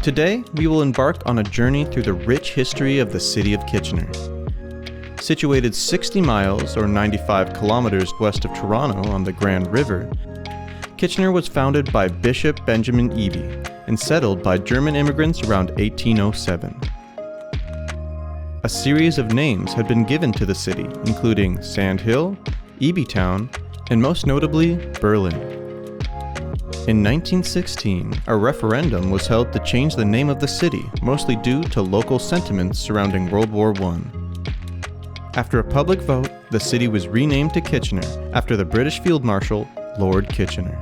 Today, we will embark on a journey through the rich history of the city of Kitchener. Situated 60 miles or 95 kilometers west of Toronto on the Grand River, Kitchener was founded by Bishop Benjamin Eby and settled by German immigrants around 1807. A series of names had been given to the city, including Sandhill, Ebytown, and most notably, Berlin. In 1916, a referendum was held to change the name of the city, mostly due to local sentiments surrounding World War I. After a public vote, the city was renamed to Kitchener after the British Field Marshal, Lord Kitchener.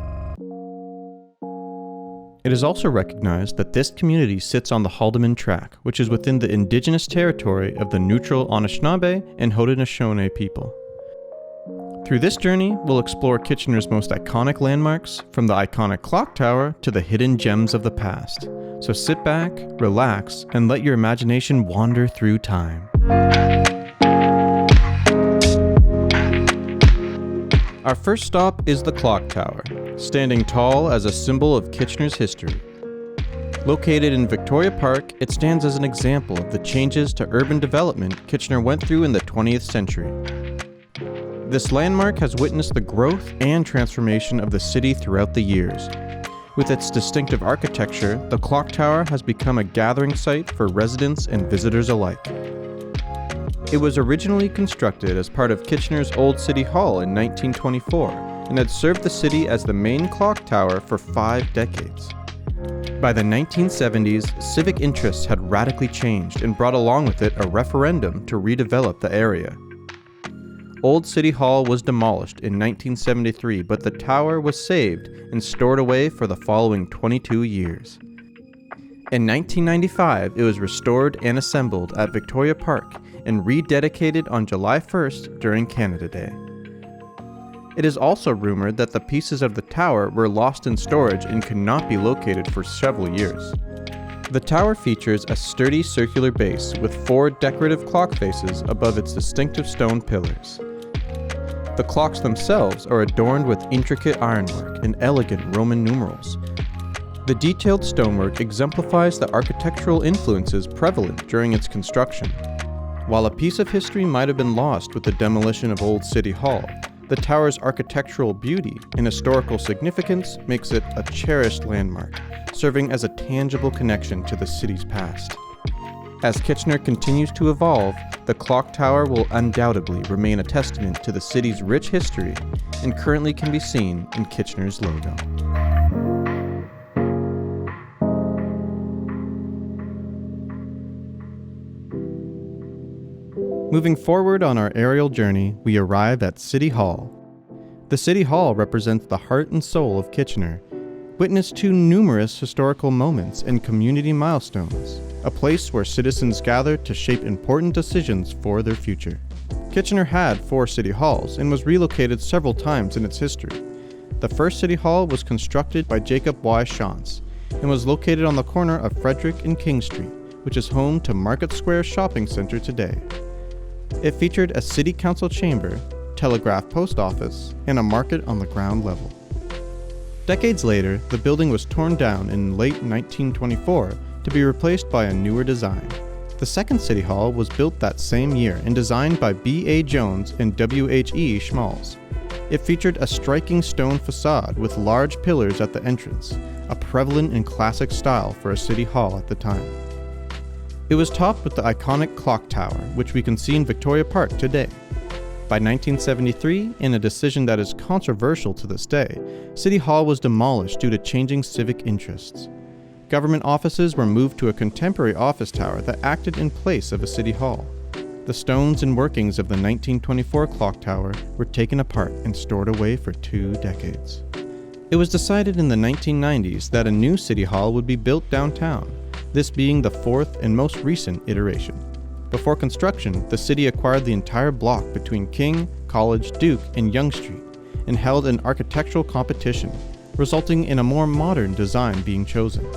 It is also recognized that this community sits on the Haldimand Tract, which is within the indigenous territory of the neutral Anishinaabe and Haudenosaunee people. Through this journey, we'll explore Kitchener's most iconic landmarks, from the iconic Clocktower to the hidden gems of the past. So sit back, relax, and let your imagination wander through time. Our first stop is the Clocktower, standing tall as a symbol of Kitchener's history. Located in Victoria Park, it stands as an example of the changes to urban development Kitchener went through in the 20th century. This landmark has witnessed the growth and transformation of the city throughout the years. With its distinctive architecture, the Clocktower has become a gathering site for residents and visitors alike. It was originally constructed as part of Kitchener's Old City Hall in 1924 and had served the city as the main clock tower for 5 decades. By the 1970s, civic interests had radically changed and brought along with it a referendum to redevelop the area. Old City Hall was demolished in 1973, but the tower was saved and stored away for the following 22 years. In 1995, it was restored and assembled at Victoria Park and rededicated on July 1st during Canada Day. It is also rumored that the pieces of the tower were lost in storage and could not be located for several years. The tower features a sturdy circular base with 4 decorative clock faces above its distinctive stone pillars. The clocks themselves are adorned with intricate ironwork and elegant Roman numerals. The detailed stonework exemplifies the architectural influences prevalent during its construction. While a piece of history might have been lost with the demolition of Old City Hall, the tower's architectural beauty and historical significance makes it a cherished landmark, serving as a tangible connection to the city's past. As Kitchener continues to evolve, the clock tower will undoubtedly remain a testament to the city's rich history and currently can be seen in Kitchener's logo. Moving forward on our aerial journey, we arrive at City Hall. The City Hall represents the heart and soul of Kitchener, witness to numerous historical moments and community milestones, a place where citizens gather to shape important decisions for their future. Kitchener had 4 city halls and was relocated several times in its history. The first city hall was constructed by Jacob Y. Shantz and was located on the corner of Frederick and King Street, which is home to Market Square Shopping Center today. It featured a city council chamber, telegraph post office, and a market on the ground level. Decades later, the building was torn down in late 1924 to be replaced by a newer design. The second city hall was built that same year and designed by B.A. Jones and W.H.E. Schmalz. It featured a striking stone facade with large pillars at the entrance, a prevalent and classic style for a city hall at the time. It was topped with the iconic clock tower, which we can see in Victoria Park today. By 1973, in a decision that is controversial to this day, City Hall was demolished due to changing civic interests. Government offices were moved to a contemporary office tower that acted in place of a city hall. The stones and workings of the 1924 clock tower were taken apart and stored away for 2 decades. It was decided in the 1990s that a new city hall would be built downtown, this being the 4th and most recent iteration. Before construction, the city acquired the entire block between King, College, Duke, and Yonge Street and held an architectural competition, resulting in a more modern design being chosen.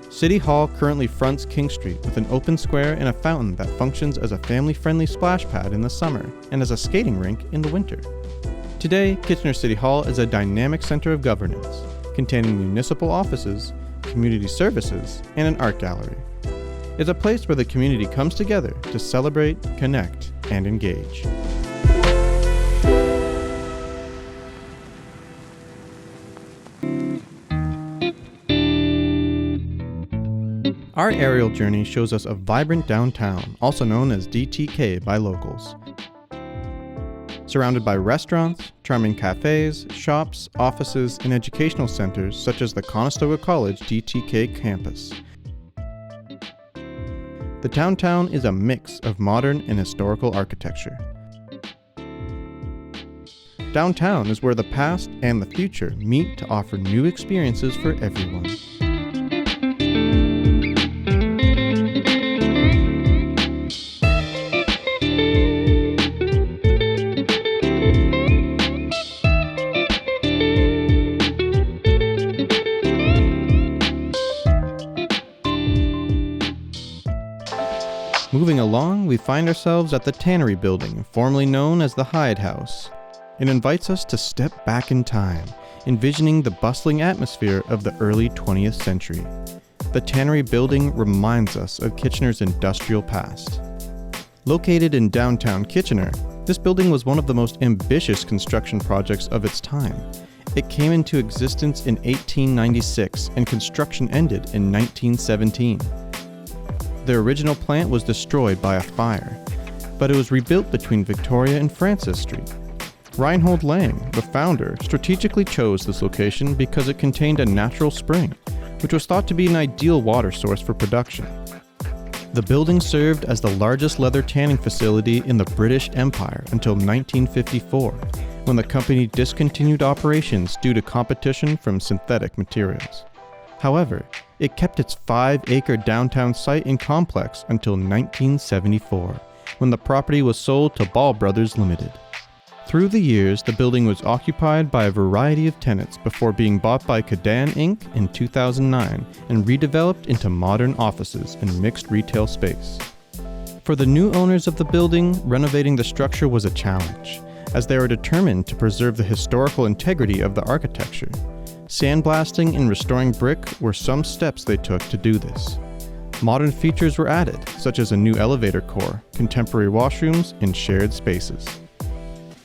City Hall currently fronts King Street with an open square and a fountain that functions as a family-friendly splash pad in the summer and as a skating rink in the winter. Today, Kitchener City Hall is a dynamic center of governance, containing municipal offices, community services, and an art gallery. It's a place where the community comes together to celebrate, connect, and engage. Our aerial journey shows us a vibrant downtown, also known as DTK by locals. Surrounded by restaurants, charming cafes, shops, offices, and educational centers such as the Conestoga College DTK campus. The downtown is a mix of modern and historical architecture. Downtown is where the past and the future meet to offer new experiences for everyone. Moving along, we find ourselves at the Tannery Building, formerly known as the Schneider House. It invites us to step back in time, envisioning the bustling atmosphere of the early 20th century. The Tannery Building reminds us of Kitchener's industrial past. Located in downtown Kitchener, this building was one of the most ambitious construction projects of its time. It came into existence in 1896 and construction ended in 1917. The original plant was destroyed by a fire, but it was rebuilt between Victoria and Francis Street. Reinhold Lang, the founder, strategically chose this location because it contained a natural spring, which was thought to be an ideal water source for production. The building served as the largest leather tanning facility in the British Empire until 1954, when the company discontinued operations due to competition from synthetic materials. However, it kept its 5-acre downtown site and complex until 1974, when the property was sold to Ball Brothers Limited. Through the years, the building was occupied by a variety of tenants before being bought by Kadan Inc. in 2009 and redeveloped into modern offices and mixed retail space. For the new owners of the building, renovating the structure was a challenge, as they were determined to preserve the historical integrity of the architecture. Sandblasting and restoring brick were some steps they took to do this. Modern features were added, such as a new elevator core, contemporary washrooms, and shared spaces.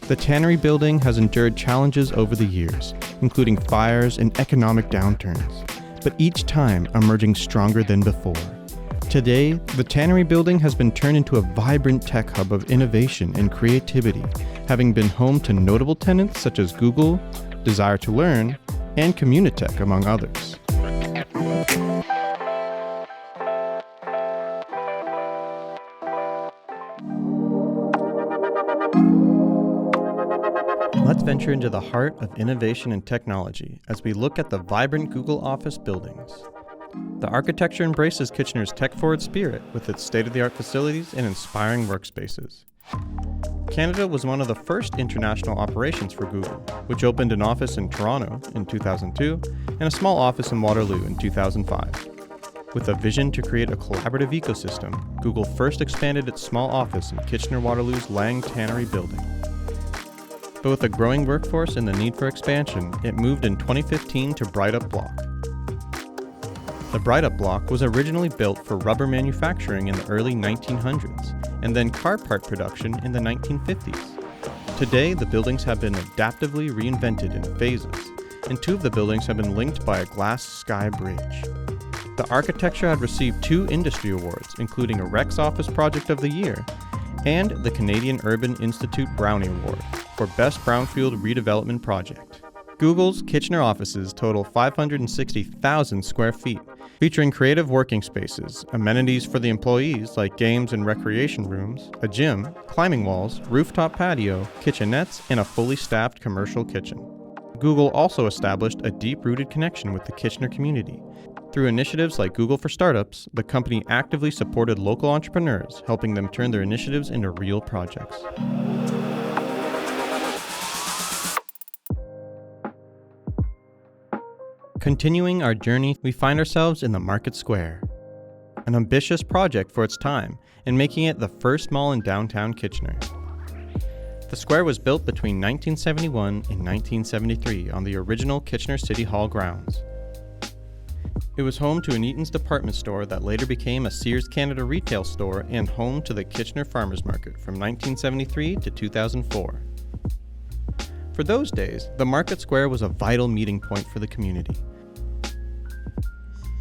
The Tannery Building has endured challenges over the years, including fires and economic downturns, but each time emerging stronger than before. Today, the Tannery Building has been turned into a vibrant tech hub of innovation and creativity, having been home to notable tenants such as Google, Desire to Learn, and Communitech, among others. Let's venture into the heart of innovation and technology as we look at the vibrant Google office buildings. The architecture embraces Kitchener's tech-forward spirit with its state-of-the-art facilities and inspiring workspaces. Canada was one of the first international operations for Google, which opened an office in Toronto in 2002 and a small office in Waterloo in 2005. With a vision to create a collaborative ecosystem, Google first expanded its small office in Kitchener-Waterloo's Lang Tannery Building. But with a growing workforce and the need for expansion, it moved in 2015 to Bright Up Block. The Bright Up Block was originally built for rubber manufacturing in the early 1900s, and then car part production in the 1950s. Today, the buildings have been adaptively reinvented in phases, and 2 of the buildings have been linked by a glass sky bridge. The architecture had received 2 industry awards, including a Rex Office Project of the Year and the Canadian Urban Institute Brownie Award for Best Brownfield Redevelopment Project. Google's Kitchener offices total 560,000 square feet, featuring creative working spaces, amenities for the employees like games and recreation rooms, a gym, climbing walls, rooftop patio, kitchenettes, and a fully staffed commercial kitchen. Google also established a deep-rooted connection with the Kitchener community. Through initiatives like Google for Startups, the company actively supported local entrepreneurs, helping them turn their initiatives into real projects. Continuing our journey, we find ourselves in the Market Square, an ambitious project for its time and making it the first mall in downtown Kitchener. The square was built between 1971 and 1973 on the original Kitchener City Hall grounds. It was home to an Eaton's department store that later became a Sears Canada retail store and home to the Kitchener Farmers Market from 1973 to 2004. For those days, the market square was a vital meeting point for the community.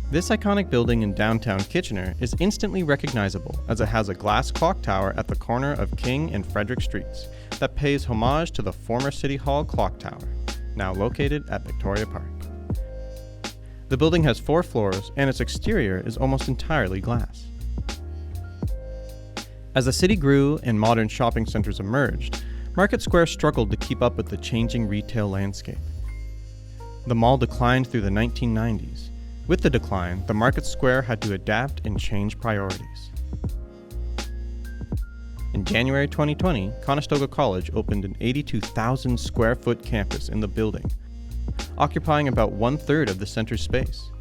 This iconic building in downtown Kitchener is instantly recognizable as it has a glass clock tower at the corner of King and Frederick Streets that pays homage to the former City Hall clock tower, now located at Victoria Park. The building has 4 floors and its exterior is almost entirely glass. As the city grew and modern shopping centers emerged, Market Square struggled to keep up with the changing retail landscape. The mall declined through the 1990s. With the decline, the Market Square had to adapt and change priorities. In January 2020, Conestoga College opened an 82,000 square foot campus in the building, occupying about 1/3 of the center's space.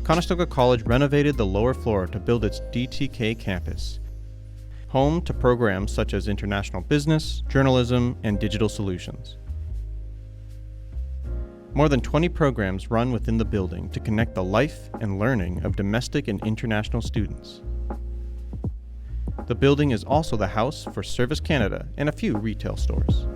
Conestoga College renovated the lower floor to build its DTK campus, home to programs such as international business, journalism, and digital solutions. More than 20 programs run within the building to connect the life and learning of domestic and international students. The building is also the house for Service Canada and a few retail stores.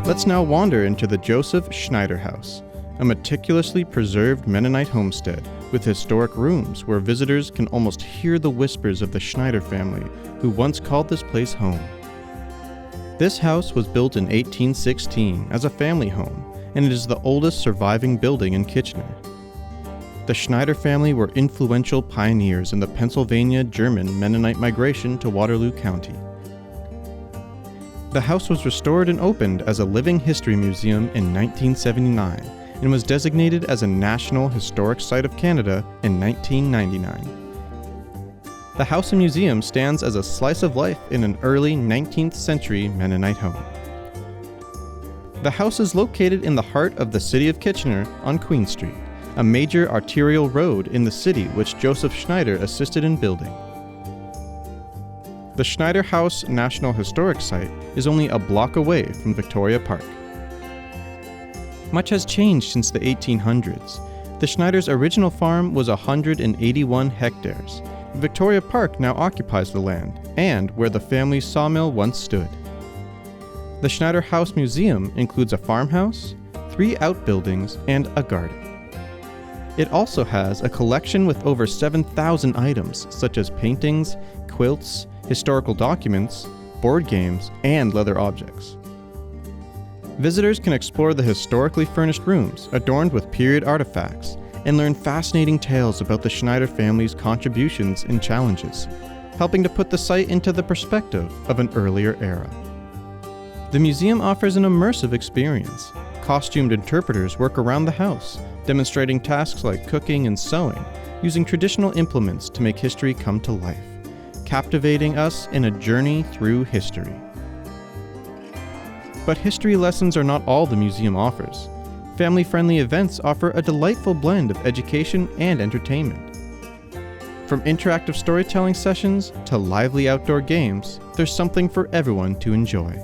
Let's now wander into the Joseph Schneider House, a meticulously preserved Mennonite homestead with historic rooms where visitors can almost hear the whispers of the Schneider family who once called this place home. This house was built in 1816 as a family home, and it is the oldest surviving building in Kitchener. The Schneider family were influential pioneers in the Pennsylvania German Mennonite migration to Waterloo County. The house was restored and opened as a living history museum in 1979 and was designated as a National Historic Site of Canada in 1999. The house and museum stands as a slice of life in an early 19th century Mennonite home. The house is located in the heart of the city of Kitchener on Queen Street, a major arterial road in the city which Joseph Schneider assisted in building. The Schneider House National Historic Site is only a block away from Victoria Park. Much has changed since the 1800s. The Schneider's original farm was 181 hectares. Victoria Park now occupies the land, and where the family's sawmill once stood. The Schneider House Museum includes a farmhouse, 3 outbuildings, and a garden. It also has a collection with over 7,000 items, such as paintings, quilts, historical documents, board games, and leather objects. Visitors can explore the historically furnished rooms adorned with period artifacts and learn fascinating tales about the Schneider family's contributions and challenges, helping to put the site into the perspective of an earlier era. The museum offers an immersive experience. Costumed interpreters work around the house, demonstrating tasks like cooking and sewing, using traditional implements to make history come to life, captivating us in a journey through history. But history lessons are not all the museum offers. Family-friendly events offer a delightful blend of education and entertainment. From interactive storytelling sessions to lively outdoor games, there's something for everyone to enjoy.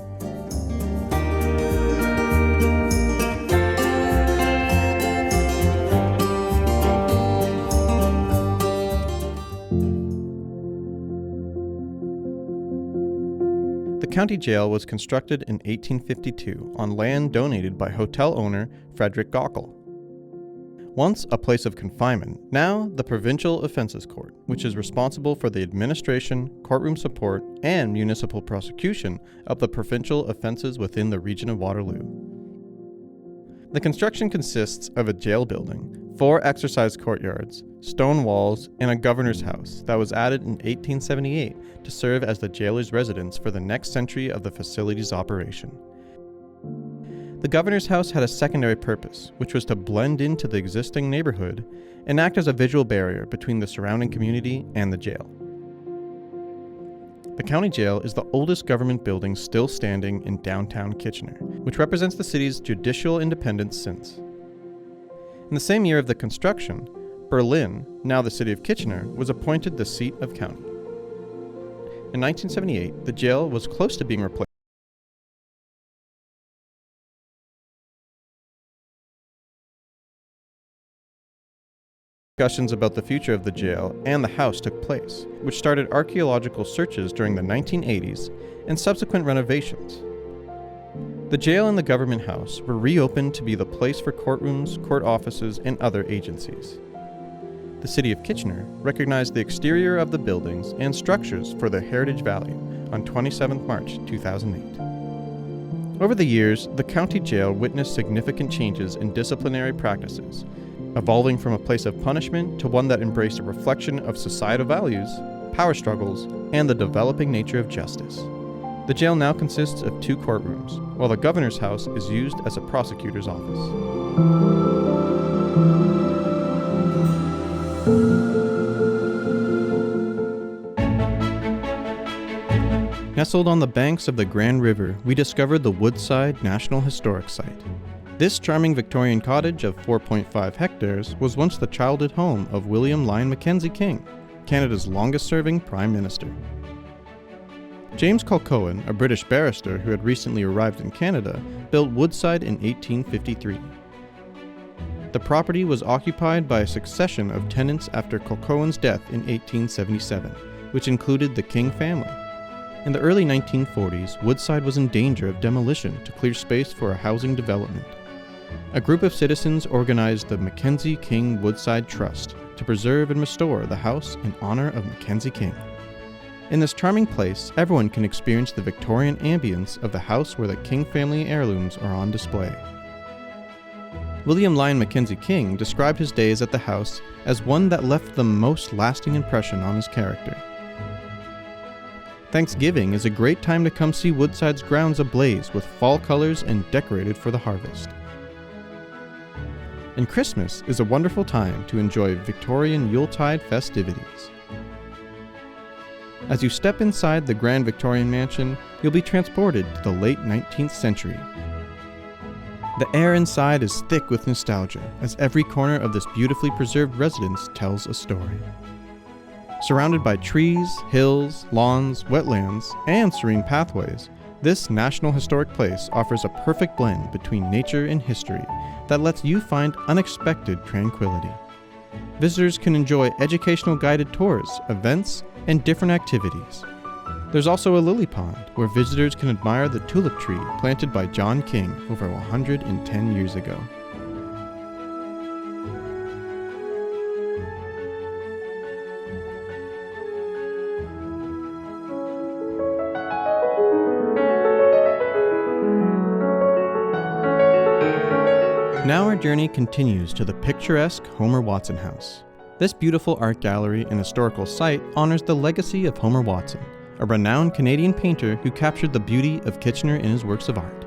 The county jail was constructed in 1852 on land donated by hotel owner Frederick Gockel. Once a place of confinement, now the Provincial Offences Court, which is responsible for the administration, courtroom support, and municipal prosecution of the provincial offences within the region of Waterloo. The construction consists of a jail building, 4 exercise courtyards, stone walls, and a governor's house that was added in 1878 to serve as the jailer's residence for the next century of the facility's operation. The governor's house had a secondary purpose, which was to blend into the existing neighborhood and act as a visual barrier between the surrounding community and the jail. The county jail is the oldest government building still standing in downtown Kitchener, which represents the city's judicial independence since. In the same year of the construction, Berlin, now the city of Kitchener, was appointed the seat of county. In 1978, the jail was close to being replaced. Discussions about the future of the jail and the house took place, which started archaeological searches during the 1980s and subsequent renovations. The jail and the government house were reopened to be the place for courtrooms, court offices, and other agencies. The city of Kitchener recognized the exterior of the buildings and structures for their heritage value on 27 March 2008. Over the years, the county jail witnessed significant changes in disciplinary practices, evolving from a place of punishment to one that embraced a reflection of societal values, power struggles, and the developing nature of justice. The jail now consists of 2 courtrooms, while the governor's house is used as a prosecutor's office. Nestled on the banks of the Grand River, we discovered the Woodside National Historic Site. This charming Victorian cottage of 4.5 hectares was once the childhood home of William Lyon Mackenzie King, Canada's longest-serving Prime Minister. James Colquhoun, a British barrister who had recently arrived in Canada, built Woodside in 1853. The property was occupied by a succession of tenants after Colquhoun's death in 1877, which included the King family. In the early 1940s, Woodside was in danger of demolition to clear space for a housing development. A group of citizens organized the Mackenzie King Woodside Trust to preserve and restore the house in honor of Mackenzie King. In this charming place, everyone can experience the Victorian ambience of the house where the King family heirlooms are on display. William Lyon Mackenzie King described his days at the house as one that left the most lasting impression on his character. Thanksgiving is a great time to come see Woodside's grounds ablaze with fall colors and decorated for the harvest. And Christmas is a wonderful time to enjoy Victorian Yuletide festivities. As you step inside the Grand Victorian Mansion, you'll be transported to the late 19th century. The air inside is thick with nostalgia, as every corner of this beautifully preserved residence tells a story. Surrounded by trees, hills, lawns, wetlands, and serene pathways, this National Historic Place offers a perfect blend between nature and history that lets you find unexpected tranquility. Visitors can enjoy educational guided tours, events, and different activities. There's also a lily pond where visitors can admire the tulip tree planted by John King over 110 years ago. Now our journey continues to the picturesque Homer Watson House. This beautiful art gallery and historical site honors the legacy of Homer Watson, a renowned Canadian painter who captured the beauty of Kitchener in his works of art.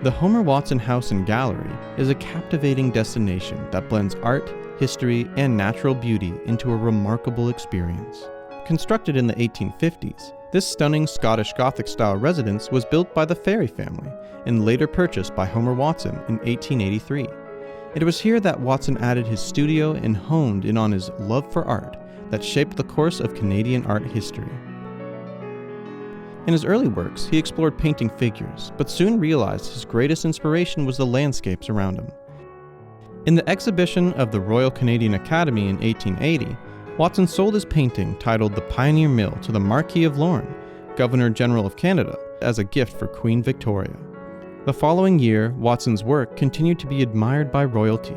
The Homer Watson House and Gallery is a captivating destination that blends art, history, and natural beauty into a remarkable experience. Constructed in the 1850s, this stunning Scottish Gothic-style residence was built by the Ferry family and later purchased by Homer Watson in 1883. It was here that Watson added his studio and honed in on his love for art that shaped the course of Canadian art history. In his early works, he explored painting figures, but soon realized his greatest inspiration was the landscapes around him. In the exhibition of the Royal Canadian Academy in 1880, Watson sold his painting titled The Pioneer Mill to the Marquis of Lorne, Governor-General of Canada, as a gift for Queen Victoria. The following year, Watson's work continued to be admired by royalty.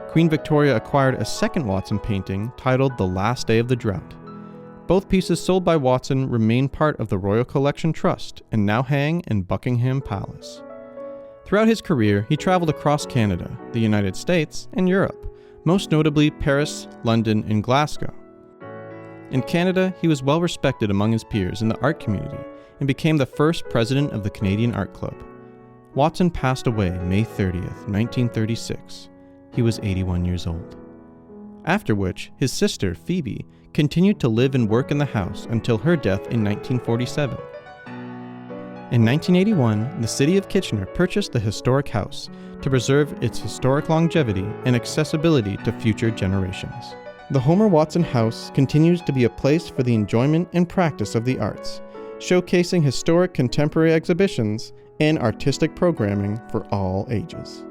Queen Victoria acquired a second Watson painting titled The Last Day of the Drought. Both pieces sold by Watson remain part of the Royal Collection Trust and now hang in Buckingham Palace. Throughout his career, he traveled across Canada, the United States, and Europe, most notably Paris, London, and Glasgow. In Canada, he was well respected among his peers in the art community and became the first president of the Canadian Art Club. Watson passed away May 30th, 1936. He was 81 years old. After which, his sister, Phoebe, continued to live and work in the house until her death in 1947. In 1981, the city of Kitchener purchased the historic house to preserve its historic longevity and accessibility to future generations. The Homer Watson House continues to be a place for the enjoyment and practice of the arts, showcasing historic contemporary exhibitions and artistic programming for all ages.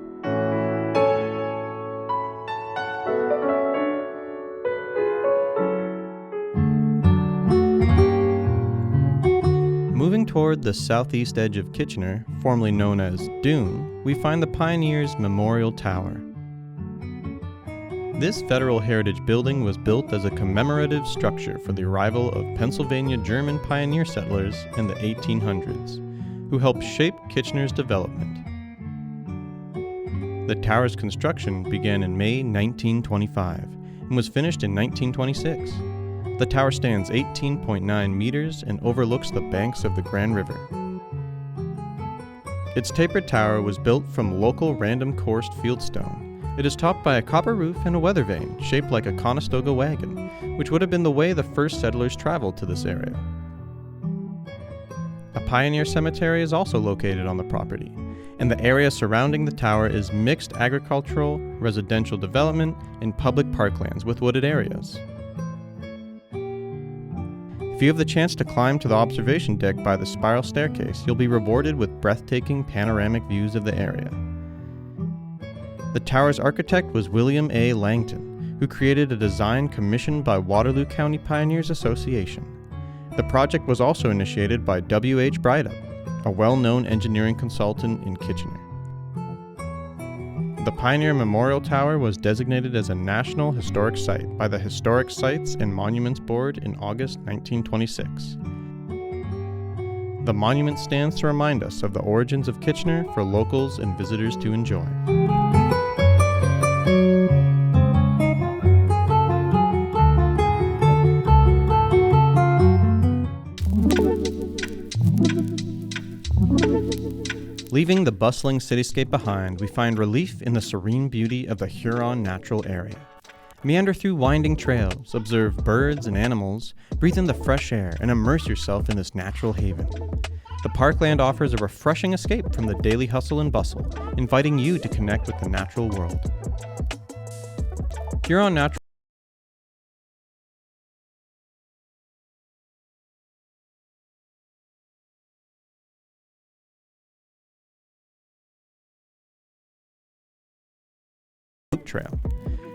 Moving toward the southeast edge of Kitchener, formerly known as Doon, we find the Pioneers Memorial Tower. This federal heritage building was built as a commemorative structure for the arrival of Pennsylvania German pioneer settlers in the 1800s, who helped shape Kitchener's development. The tower's construction began in May 1925 and was finished in 1926. The tower stands 18.9 meters and overlooks the banks of the Grand River. Its tapered tower was built from local random coursed fieldstone. It is topped by a copper roof and a weather vane shaped like a Conestoga wagon, which would have been the way the first settlers traveled to this area. A pioneer cemetery is also located on the property, and the area surrounding the tower is mixed agricultural, residential development, and public parklands with wooded areas. If you have the chance to climb to the observation deck by the spiral staircase, you'll be rewarded with breathtaking panoramic views of the area. The tower's architect was William A. Langton, who created a design commissioned by Waterloo County Pioneers Association. The project was also initiated by W. H. Brydup, a well-known engineering consultant in Kitchener. The Pioneer Memorial Tower was designated as a National Historic Site by the Historic Sites and Monuments Board in August 1926. The monument stands to remind us of the origins of Kitchener for locals and visitors to enjoy. Leaving the bustling cityscape behind, we find relief in the serene beauty of the Huron natural area. Meander through winding trails, observe birds and animals, breathe in the fresh air, and immerse yourself in this natural haven. The parkland offers a refreshing escape from the daily hustle and bustle, inviting you to connect with the natural world. Huron Natural Trail.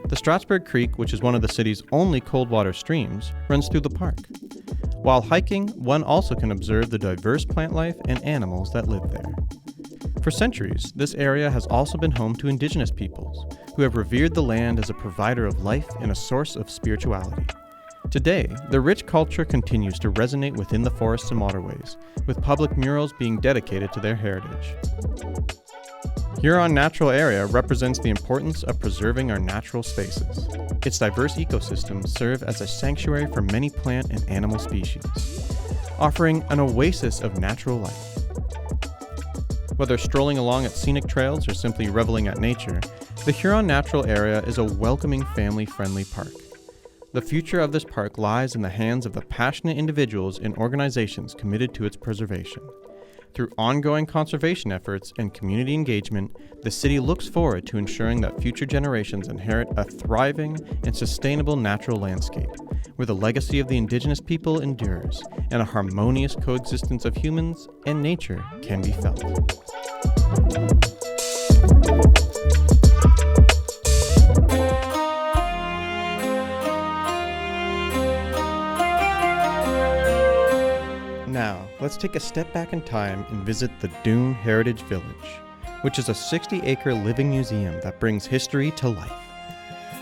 The Strasburg Creek, which is one of the city's only cold water streams, runs through the park. While hiking, one also can observe the diverse plant life and animals that live there. For centuries, this area has also been home to indigenous peoples, who have revered the land as a provider of life and a source of spirituality. Today, the rich culture continues to resonate within the forests and waterways, with public murals being dedicated to their heritage. Huron Natural Area represents the importance of preserving our natural spaces. Its diverse ecosystems serve as a sanctuary for many plant and animal species, offering an oasis of natural life. Whether strolling along its scenic trails or simply reveling at nature, the Huron Natural Area is a welcoming, family-friendly park. The future of this park lies in the hands of the passionate individuals and organizations committed to its preservation. Through ongoing conservation efforts and community engagement, the city looks forward to ensuring that future generations inherit a thriving and sustainable natural landscape, where the legacy of the indigenous people endures and a harmonious coexistence of humans and nature can be felt. Now, let's take a step back in time and visit the Doon Heritage Village, which is a 60-acre living museum that brings history to life.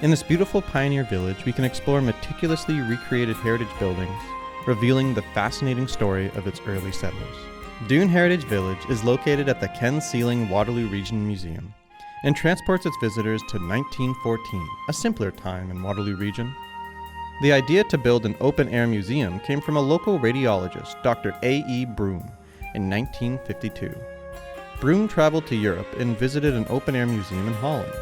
In this beautiful pioneer village, we can explore meticulously recreated heritage buildings, revealing the fascinating story of its early settlers. Doon Heritage Village is located at the Ken Sealing Waterloo Region Museum and transports its visitors to 1914, a simpler time in Waterloo Region. The idea to build an open-air museum came from a local radiologist, Dr. A.E. Broom, in 1952. Broom traveled to Europe and visited an open-air museum in Holland.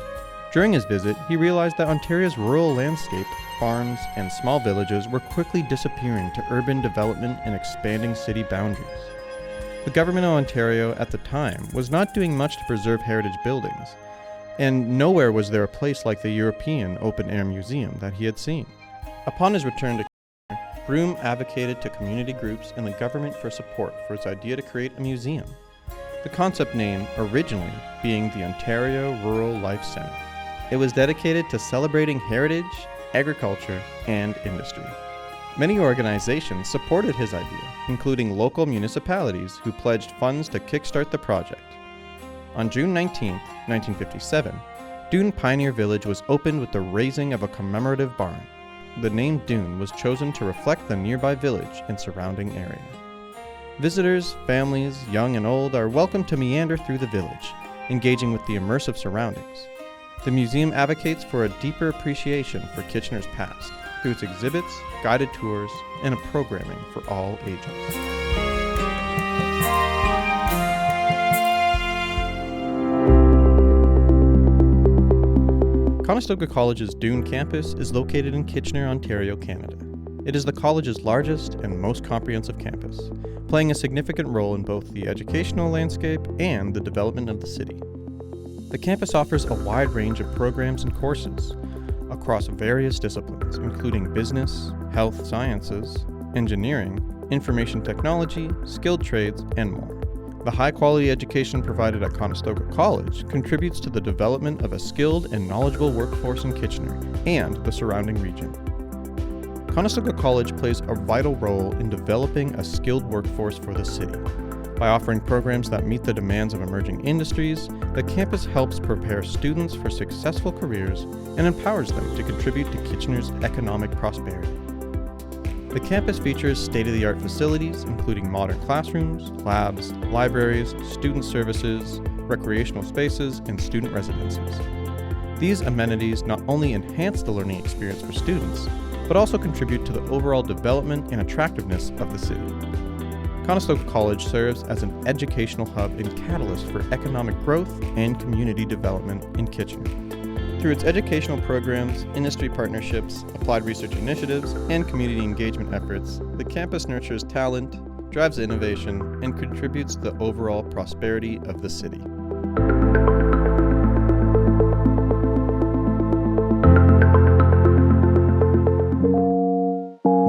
During his visit, he realized that Ontario's rural landscape, farms, and small villages were quickly disappearing to urban development and expanding city boundaries. The government of Ontario at the time was not doing much to preserve heritage buildings, and nowhere was there a place like the European open-air museum that he had seen. Upon his return to Kitchener, Broome advocated to community groups and the government for support for his idea to create a museum, the concept name originally being the Ontario Rural Life Centre. It was dedicated to celebrating heritage, agriculture, and industry. Many organizations supported his idea, including local municipalities who pledged funds to kickstart the project. On June 19, 1957, Doon Pioneer Village was opened with the raising of a commemorative barn. The name Dune was chosen to reflect the nearby village and surrounding area. Visitors, families, young and old, are welcome to meander through the village, engaging with the immersive surroundings. The museum advocates for a deeper appreciation for Kitchener's past through its exhibits, guided tours, and a programming for all ages. Conestoga College's Doon campus is located in Kitchener, Ontario, Canada. It is the college's largest and most comprehensive campus, playing a significant role in both the educational landscape and the development of the city. The campus offers a wide range of programs and courses across various disciplines, including business, health sciences, engineering, information technology, skilled trades, and more. The high-quality education provided at Conestoga College contributes to the development of a skilled and knowledgeable workforce in Kitchener and the surrounding region. Conestoga College plays a vital role in developing a skilled workforce for the city. By offering programs that meet the demands of emerging industries, the campus helps prepare students for successful careers and empowers them to contribute to Kitchener's economic prosperity. The campus features state-of-the-art facilities, including modern classrooms, labs, libraries, student services, recreational spaces, and student residences. These amenities not only enhance the learning experience for students, but also contribute to the overall development and attractiveness of the city. Conestoga College serves as an educational hub and catalyst for economic growth and community development in Kitchener. Through its educational programs, industry partnerships, applied research initiatives, and community engagement efforts, the campus nurtures talent, drives innovation, and contributes to the overall prosperity of the city.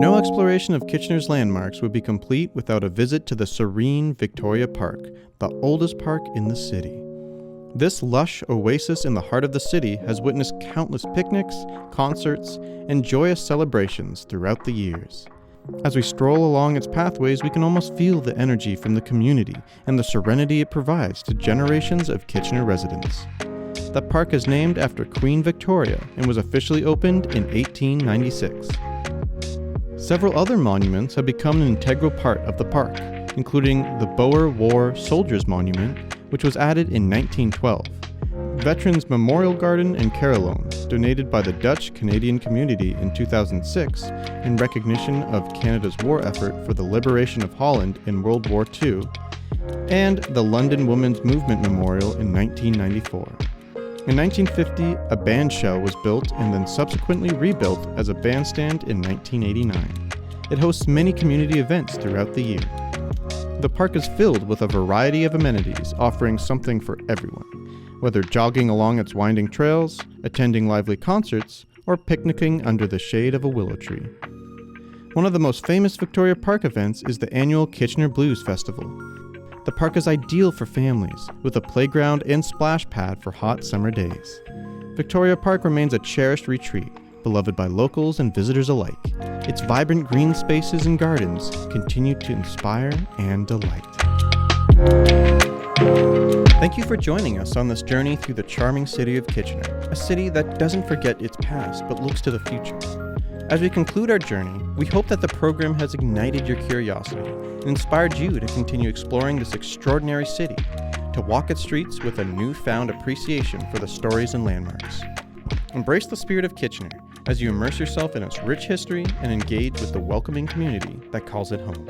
No exploration of Kitchener's landmarks would be complete without a visit to the serene Victoria Park, the oldest park in the city. This lush oasis in the heart of the city has witnessed countless picnics, concerts, and joyous celebrations throughout the years. As we stroll along its pathways, we can almost feel the energy from the community and the serenity it provides to generations of Kitchener residents. The park is named after Queen Victoria and was officially opened in 1896. Several other monuments have become an integral part of the park, including the Boer War Soldiers Monument, which was added in 1912, Veterans Memorial Garden and Carillon, donated by the Dutch-Canadian community in 2006 in recognition of Canada's war effort for the liberation of Holland in World War II, and the London Women's Movement Memorial in 1994. In 1950, a band shell was built and then subsequently rebuilt as a bandstand in 1989. It hosts many community events throughout the year. The park is filled with a variety of amenities, offering something for everyone, whether jogging along its winding trails, attending lively concerts, or picnicking under the shade of a willow tree. One of the most famous Victoria Park events is the annual Kitchener Blues Festival. The park is ideal for families, with a playground and splash pad for hot summer days. Victoria Park remains a cherished retreat, beloved by locals and visitors alike. Its vibrant green spaces and gardens continue to inspire and delight. Thank you for joining us on this journey through the charming city of Kitchener, a city that doesn't forget its past but looks to the future. As we conclude our journey, we hope that the program has ignited your curiosity and inspired you to continue exploring this extraordinary city, to walk its streets with a newfound appreciation for the stories and landmarks. Embrace the spirit of Kitchener as you immerse yourself in its rich history and engage with the welcoming community that calls it home.